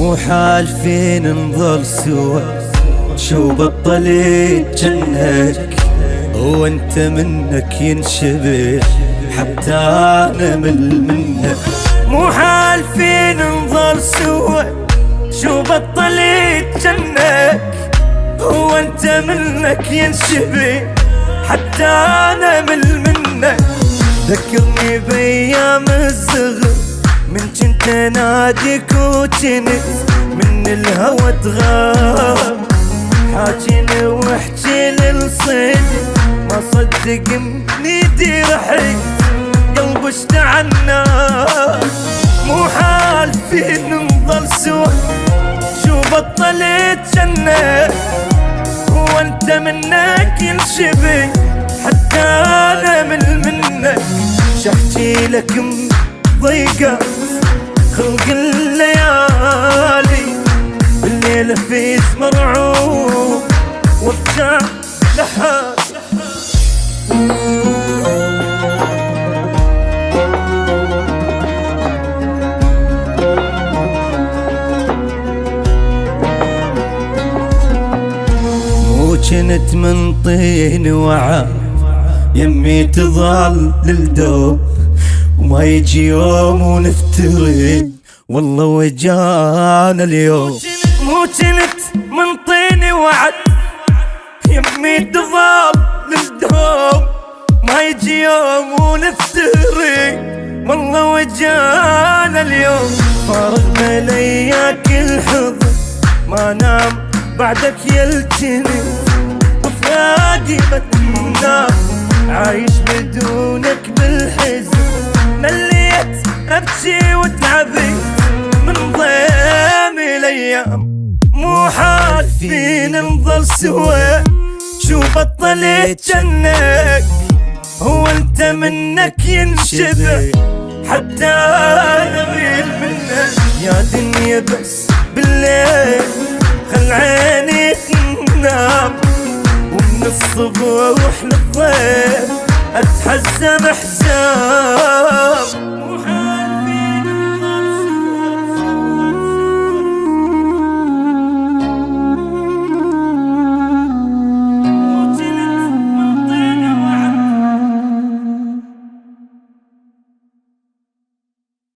مو حالفين نظل سوا، شو بطلت جنك هو انت منك ينشبه حتى انا مل منك. مو حالفين نظل سوا، شو بطلت جنك هو انت منك ينشبه حتى انا مل منك. ذكرني بايام الصغر من كنت ناديك وجنت من الهوى تغاب، حاجيني واحكي للصيد ما صدق منيدي رحيت قلب اشتعلنا. مو حالفين نظل سوا، شو بطلت جنك هو انت منك ينشبه حتى انا من منك. شحكي لك ضيقة خلق الليالي بالليل في مرعوب وارجع لحالي. كنت من طين وعى يمي تظل للدوب وما يجي يوم ونفترق والله وجانا اليوم. مو كنت من طين وعد يمي تظل للدوب ما يجي يوم ونفترق والله وجانا اليوم. فارغنا لياك الحضن ما نام بعدك يلتني وفراقي بتنام عايش بدونك بالحزن. مليت ابكي وتعبي من ضيم الايام. مو حالفين نظل سوا، شو بطلت جنك هو انت منك ينشبه حتى انا